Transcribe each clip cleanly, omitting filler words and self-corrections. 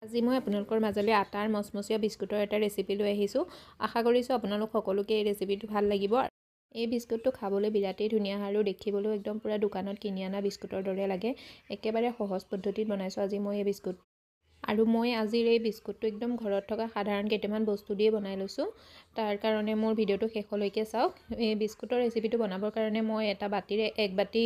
আজি মই আপোনালোকৰ মাজলৈ আটাৰ মচমচীয়া বিস্কুটৰ এটা ৰেচিপি লৈ আহিছোঁ। আশা কৰিছোঁ আপোনালোক সকলোকে এই ৰেচিপিটো ভাল লাগিব। এই বিস্কুটটো খাবলৈ বিৰাটেই ধুনীয়া আৰু দেখিবলৈ একদম পুৰা দোকানত কিনি অনা বিস্কুটৰ দৰে লাগে। একেবাৰে সহজ পদ্ধতিত বনাইছোঁ আজি মই এই বিস্কুট। আৰু মই আজিৰ এই বিস্কুটটো একদম ঘৰত থকা সাধাৰণ কেইটামান বস্তু দিয়ে বনাই লৈছোঁ। তাৰ কাৰণে মোৰ ভিডিঅ'টো শেষলৈকে চাওক। এই বিস্কুটৰ ৰেচিপিটো বনাবৰ কাৰণে মই এটা বাতিৰে 1 বাতি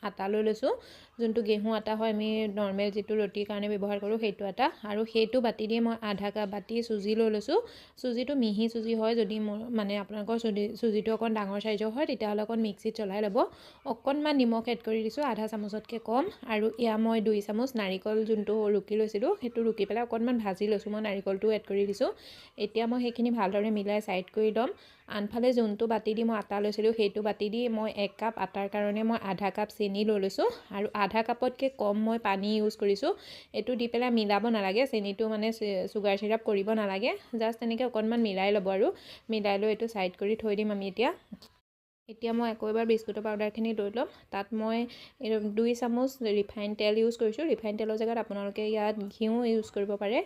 আটা লৈ লৈছোঁ, যোনটো গেহু আটা হয়, আমি নৰ্মেল যিটো ৰুটিৰ কাৰণে ব্যৱহাৰ কৰোঁ সেইটো আটা। আৰু সেইটো বাতি দিয়ে মই আধা কাপ বাতি চুজি লৈ লৈছোঁ। চুজিটো মিহি চুজি হয়, যদি মানে আপোনালোকৰ চুজিটো অকণ ডাঙৰ চাইজৰ হয় তেতিয়াহ'লে অকণ মিক্সিত চলাই ল'ব। অকণমান নিমখ এড কৰি দিছোঁ, আধা চামুচতকৈ কম। আৰু এয়া মই 2 চামুচ নাৰিকল যোনটো ৰুকি লৈছিলোঁ সেইটো ৰুকি পেলাই অকণমান ভাজি লৈছোঁ, মই নাৰিকলটো এড কৰি দিছোঁ। এতিয়া মই সেইখিনি ভালদৰে মিলাই ছাইড কৰি ল'ম। আনফালে যোনটো বাতি দি মই আটা লৈছিলোঁ সেইটো বাতি দি মই 1 কাপ আটাৰ কাৰণে মই আধা কাপ চেনি লৈ লৈছোঁ আৰু আধা কাপতকৈ কম মই পানী ইউজ কৰিছোঁ। এইটো দি পেলাই মিলাব নালাগে, চেনিটো মানে চুগাৰ চিৰাপ কৰিব নালাগে, জাষ্ট এনেকৈ অকণমান মিলাই ল'ব আৰু মিলাই লৈ এইটো ছাইড কৰি থৈ দিম আমি। এতিয়া মই আকৌ এবাৰ বিস্কুটৰ পাউডাৰখিনি লৈ ল'ম। তাত মই 2 চামুচ ৰিফাইন তেল ইউজ কৰিছোঁ। ৰিফাইন তেলৰ জেগাত আপোনালোকে ইয়াত ঘিউ ইউজ কৰিব পাৰে।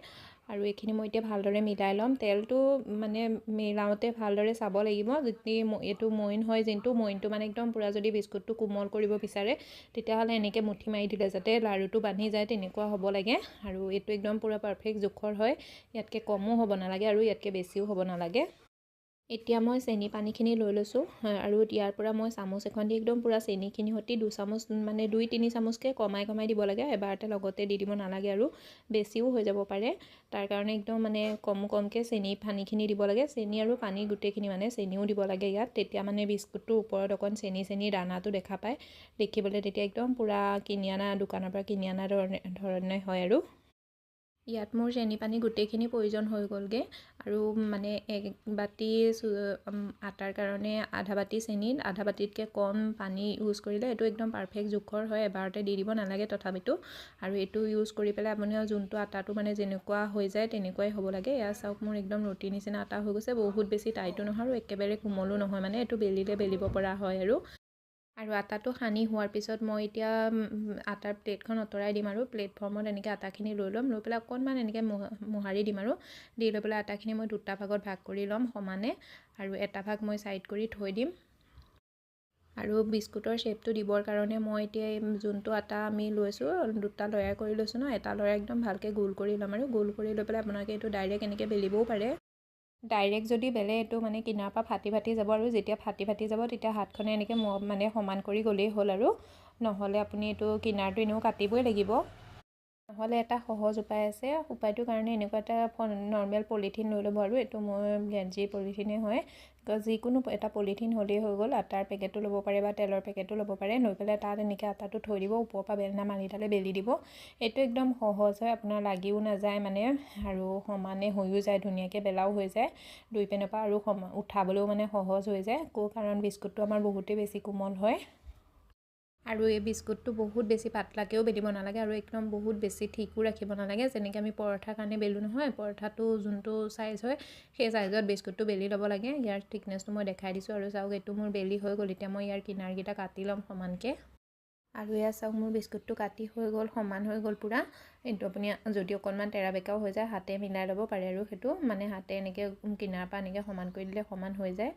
আৰু এইখিনি মই এতিয়া ভালদৰে মিলাই ল'ম। তেলটো মানে মিলাওঁতে ভালদৰে চাব লাগিব, যদি এইটো মইন হয়, যোনটো মইনটো মানে একদম পূৰা যদি বিস্কুটটো কোমল কৰিব বিচাৰে তেতিয়াহ'লে এনেকৈ মুঠি মাৰি দিলে যাতে লাৰুটো বান্ধি যায় তেনেকুৱা হ'ব লাগে। আৰু এইটো একদম পূৰা পাৰফেক্ট জোখৰ হয়, ইয়াতকৈ কমো হ'ব নালাগে আৰু ইয়াতকৈ বেছিও হ'ব নালাগে। এতিয়া মই চেনি পানীখিনি লৈ লৈছোঁ আৰু ইয়াৰ পৰা মই চামুচ এখন দি একদম পূৰা চেনিখিনি সৈতে 2 চামুচ মানে 2-3 চামুচকৈ কমাই দিব লাগে, এবাৰতে লগতে দি দিব নালাগে আৰু বেছিও হৈ যাব পাৰে। তাৰ কাৰণে একদম মানে কমকৈ চেনি পানীখিনি দিব লাগে। চেনি আৰু পানী গোটেইখিনি মানে চেনিও দিব লাগে ইয়াত, তেতিয়া মানে বিস্কুটটোৰ ওপৰত অকণ চেনি দানাটো দেখা পায় দেখিবলৈ, তেতিয়া একদম পূৰা কিনি অনা দোকানৰ পৰা কিনি অনা ধৰণে হয়। আৰু ইয়াত মোৰ চেনি পানী গোটেইখিনি প্ৰয়োজন হৈ গ'লগৈ। আৰু মানে 1 বাতি আটাৰ কাৰণে আধা বাতি চেনিত আধা বাতিতকৈ কম পানী ইউজ কৰিলে এইটো একদম পাৰফেক্ট জোখৰ হয়, এবাৰতে দি দিব নালাগে তথাপিতো। আৰু এইটো ইউজ কৰি পেলাই আপুনি যোনটো আটাটো মানে যেনেকুৱা হৈ যায় তেনেকুৱাই হ'ব লাগে। এয়া চাওক, মোৰ একদম ৰুটি নিচিনা আটা হৈ গৈছে, বহুত বেছি টাইটো নহয় আৰু একেবাৰে কোমলো নহয়, মানে এইটো বেলিব পৰা হয়। আৰু আটাটো সানি হোৱাৰ পিছত মই এতিয়া আটাৰ প্লেটখন আঁতৰাই দিম আৰু প্লেটফৰ্মত এনেকৈ আটাখিনি লৈ ল'ম, লৈ পেলাই অকণমান এনেকৈ মোহাৰি দিম আৰু দি লৈ পেলাই আটাখিনি মই 2টা ভাগত ভাগ কৰি ল'ম সমানে, আৰু এটা ভাগ মই ছাইড কৰি থৈ দিম। আৰু বিস্কুটৰ শ্বেপটো দিবৰ কাৰণে মই এতিয়া যোনটো আটা আমি লৈছোঁ 2টা লেয়াৰ কৰি লৈছোঁ ন, এটা লেয়াৰ একদম ভালকৈ গোল কৰি ল'ম আৰু গোল কৰি লৈ পেলাই আপোনালোকে এইটো ডাইৰেক্ট এনেকৈ বেলিবও পাৰে। ডাইৰেক্ট যদি বেলে এইটো মানে কিনাৰৰ পৰা ফাটি যাব, আৰু যেতিয়া ফাটি যাব তেতিয়া হাতখনে এনেকৈ মানে সমান কৰি গ'লেই হ'ল। আৰু নহ'লে আপুনি এইটো কিনাৰটো এনেও কাটিবই লাগিব। নহ'লে এটা সহজ উপায় আছে, উপায়টোৰ কাৰণে এনেকুৱা এটা নৰ্মেল পলিথিন লৈ ল'ব, আৰু এইটো মোৰ গেঞ্জি পলিথিনেই হয়, যিকোনো এটা পলিথিন হ'লেই হৈ গ'ল। আটাৰ পেকেটো ল'ব পাৰে বা তেলৰ পেকেটো ল'ব পাৰে, লৈ পেলাই তাত এনেকৈ আটাটো থৈ দিব, ওপৰৰ পৰা বেলনা মাৰিডালে বেলি দিব। এইটো একদম সহজ হয়, আপোনাৰ লাগিও নাযায় মানে, আৰু সমানে হৈও যায়, ধুনীয়াকৈ বেলাও হৈ যায় 2 পিনৰ পৰা, আৰু উঠাবলৈও মানে সহজ হৈ যায়, কাৰণ বিস্কুটটো আমাৰ বহুতেই বেছি কোমল হয়। আৰু এই বিস্কুটটো বহুত বেছি পাতলাকৈও বেলিব নালাগে আৰু একদম বহুত বেছি ঠিকো ৰাখিব নালাগে। যেনেকৈ আমি পৰঠাৰ কাৰণে বেলো নহয়, পৰঠাটো যোনটো চাইজ হয় সেই চাইজত বিস্কুটটো বেলি ল'ব লাগে। ইয়াৰ থিকনেছটো মই দেখাই দিছোঁ, আৰু চাওক এইটো মোৰ বেলি হৈ গ'ল। এতিয়া মই ইয়াৰ কিনাৰকেইটা কাটি ল'ম সমানকৈ। আৰু এয়া চাওক, মোৰ বিস্কুটটো কাটি হৈ গ'ল, সমান হৈ গ'ল পূৰা। এইটো আপুনি যদি অকণমান তেৰা বেকাও হৈ যায় হাতে মিলাই ল'ব পাৰে, আৰু সেইটো মানে হাতে এনেকৈ কিনাৰৰ পৰা এনেকৈ সমান কৰি দিলে সমান হৈ যায়।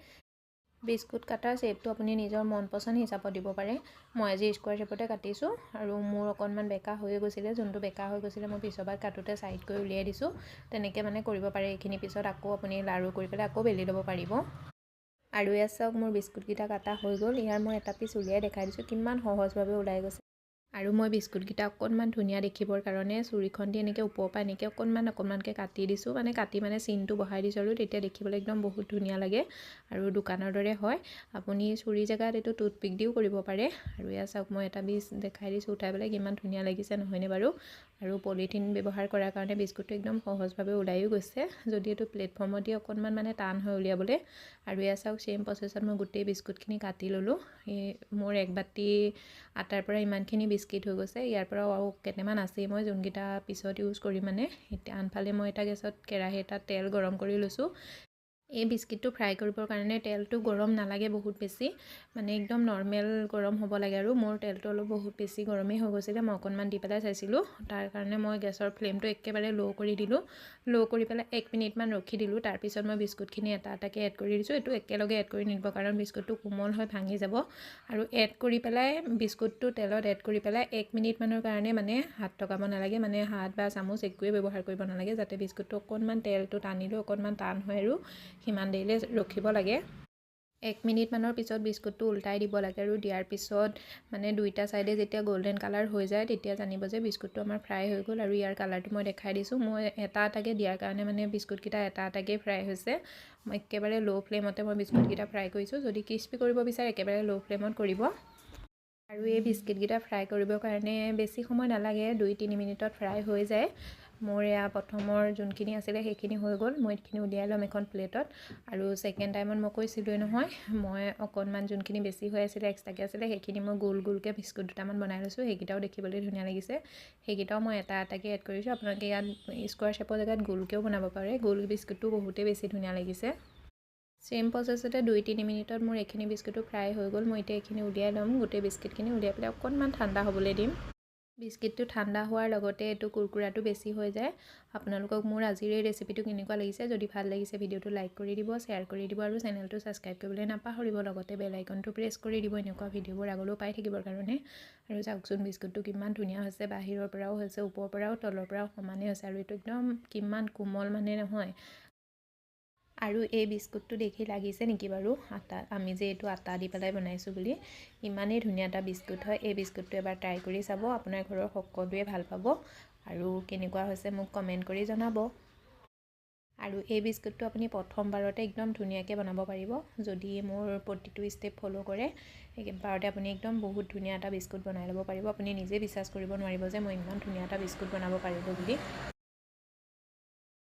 বিস্কুট কাটাৰ শ্বেপটো আপুনি নিজৰ মন পচন্দ হিচাপত দিব পাৰে। মই আজি স্কুৱাৰ শ্বেপতে কাটিছোঁ, আৰু মোৰ অকণমান বেকা হৈ গৈছিলে, যোনটো বেকা হৈ গৈছিলে মই পিছৰবাৰ কাটোতে ছাইড কৰি উলিয়াই দিছোঁ। তেনেকৈ মানে কৰিব পাৰে। এইখিনি পিছত আকৌ আপুনি লাৰু কৰি পেলাই আকৌ বেলি ল'ব পাৰিব। আৰু ইয়াত চাওক, মোৰ বিস্কুটকেইটা কাটা হৈ গ'ল। ইয়াৰ মই এটা পিচ উলিয়াই দেখাই দিছোঁ কিমান সহজভাৱে ওলাই গৈছে। আৰু মই বিস্কুটকেইটা অকণমান ধুনীয়া দেখিবৰ কাৰণে চুৰিখন দি এনেকৈ ওপৰৰ পৰা এনেকৈ অকণমানকৈ কাটি দিছোঁ, মানে চিনটো বহাই দিছোঁ, আৰু তেতিয়া দেখিবলৈ একদম বহুত ধুনীয়া লাগে আৰু দোকানৰ দৰে হয়। আপুনি চুৰি জেগাত এইটো টুথপিক দিও কৰিব পাৰে। আৰু ইয়াত চাওক, মই এটা পিচ দেখাই দিছোঁ উঠাই পেলাই, কিমান ধুনীয়া লাগিছে নহয়নে বাৰু। আৰু পলিথিন ব্যৱহাৰ কৰাৰ কাৰণে বিস্কুটটো একদম সহজভাৱে ওলাইও গৈছে, যদি এইটো প্লেটফৰ্মত দি অকণমান মানে টান হয় উলিয়াবলৈ। আৰু ইয়াত চাওক, চেম প্ৰচেছত মই গোটেই বিস্কুটখিনি কাটি ল'লোঁ। মোৰ 1 বাতি আটাৰ পৰা ইমানখিনি বিস্কিট হৈ গৈছে। ইয়াৰ পৰা আৰু কেইটামান আছেই, মই যোনকেইটা পিছত ইউজ কৰিম মানে। এতিয়া আনফালে মই এটা গেছত কেৰাহী এটাত তেল গৰম কৰি লৈছোঁ। এই বিস্কিটটো ফ্ৰাই কৰিবৰ কাৰণে তেলটো গৰম নালাগে বহুত বেছি, মানে একদম নৰ্মেল গৰম হ'ব লাগে। আৰু মোৰ তেলটো অলপ বহুত বেছি গৰমেই হৈ গৈছিলে, মই অকণমান দি পেলাই চাইছিলোঁ। তাৰ কাৰণে মই গেছৰ ফ্লেমটো একেবাৰে ল' কৰি দিলোঁ। ল' কৰি পেলাই 1 মিনিটমান ৰখি দিলোঁ। তাৰপিছত মই বিস্কুটখিনি এটা এটাকৈ এড কৰি দিছোঁ। এইটো একেলগে এড কৰি নিদিব, কাৰণ বিস্কুটটো কোমল হৈ ভাঙি যাব। আৰু এড কৰি পেলাই বিস্কুটটো তেলত এড কৰি পেলাই 1 মিনিটমানৰ কাৰণে মানে হাত লগাব নালাগে, মানে হাত বা চামুচ একোৱে ব্যৱহাৰ কৰিব নালাগে, যাতে বিস্কুটটো অকণমান তেলটো টানিলেও অকণমান টান হয় আৰু সিমান দেৰিলৈ ৰখিব লাগে। 1 মিনিটমানৰ পিছত বিস্কুটটো উল্টাই দিব লাগে, আৰু দিয়াৰ পিছত মানে দুইটা চাইডে যেতিয়া গল্ডেন কালাৰ হৈ যায় তেতিয়া জানিব যে বিস্কুটটো আমাৰ ফ্ৰাই হৈ গ'ল। আৰু ইয়াৰ কালাৰটো মই দেখাই দিছোঁ। মই এটা এটাকৈ দিয়াৰ কাৰণে মানে বিস্কুটকেইটা এটা এটাকৈ ফ্ৰাই হৈছে। মই একেবাৰে ল' ফ্লেমতে মই বিস্কুটকেইটা ফ্ৰাই কৰিছোঁ। যদি ক্ৰিস্পি কৰিব বিচাৰে একেবাৰে ল' ফ্লেমত কৰিব। আৰু এই বিস্কিটকেইটা ফ্ৰাই কৰিবৰ কাৰণে বেছি সময় নালাগে, 2-3 মিনিটত ফ্ৰাই হৈ যায়। মোৰ এয়া প্ৰথমৰ যোনখিনি আছিলে সেইখিনি হৈ গ'ল। মই এইখিনি উলিয়াই ল'ম এখন প্লেটত। আৰু ছেকেণ্ড টাইমত মই কৈছিলোঁৱে নহয়, মই অকণমান যোনখিনি বেছি হৈ আছিলে এক্সট্ৰাকৈ আছিলে সেইখিনি মই গোল গোলকৈ বিস্কুট দুটামান বনাই লৈছোঁ। সেইকেইটাও দেখিবলৈ ধুনীয়া লাগিছে, সেইকেইটাও মই এটা এটাকৈ এড কৰিছোঁ। আপোনালোকে ইয়াত স্কোৱাৰ শ্বেপৰ জেগাত গোলকৈও বনাব পাৰে। গোল বিস্কুটটো বহুতেই বেছি ধুনীয়া লাগিছে। চেম প্ৰচেছতে 2-3 মিনিটত মোৰ এইখিনি বিস্কুটো ফ্ৰাই হৈ গ'ল। মই এতিয়া এইখিনি উলিয়াই ল'ম। গোটেই বিস্কিটখিনি উলিয়াই পেলাই অকণমান ঠাণ্ডা হ'বলৈ দিম। বিস্কিটটো ঠাণ্ডা হোৱাৰ লগতে এইটো কুৰকুৰাটো বেছি হৈ যায়। আপোনালোকক মোৰ আজিৰ এই ৰেচিপিটো কেনেকুৱা লাগিছে, যদি ভাল লাগিছে ভিডিঅ'টো লাইক কৰি দিব, শ্বেয়াৰ কৰি দিব, আৰু চেনেলটো ছাবস্ক্ৰাইব কৰিবলৈ নাপাহৰিব। লগতে বেল আইকনটো প্ৰেছ কৰি দিব এনেকুৱা ভিডিঅ'বোৰ আগলৈও পাই থাকিবৰ কাৰণে। আৰু চাওকচোন বিস্কুটটো কিমান ধুনীয়া হৈছে, বাহিৰৰ পৰাও হৈছে, ওপৰৰ পৰাও তলৰ পৰাও সমানে হৈছে, আৰু এইটো একদম কিমান কোমল মানে নহয়। আৰু এই বিস্কুটটো দেখি লাগিছে নেকি বাৰু আটা, আমি যে এইটো আটা দি পেলাই বনাইছোঁ বুলি। ইমানেই ধুনীয়া এটা বিস্কুট হয়। এই বিস্কুটটো এবাৰ ট্ৰাই কৰি চাব, আপোনাৰ ঘৰৰ সকলোৱে ভাল পাব। আৰু কেনেকুৱা হৈছে মোক কমেণ্ট কৰি জনাব। আৰু এই বিস্কুটটো আপুনি প্ৰথমবাৰতে একদম ধুনীয়াকৈ বনাব পাৰিব, যদি মোৰ প্ৰতিটো ষ্টেপ ফ'ল' কৰে। একেবাৰতে আপুনি একদম বহুত ধুনীয়া এটা বিস্কুট বনাই ল'ব পাৰিব। আপুনি নিজে বিশ্বাস কৰিব নোৱাৰিব যে মই ইমান ধুনীয়া এটা বিস্কুট বনাব পাৰিব বুলি।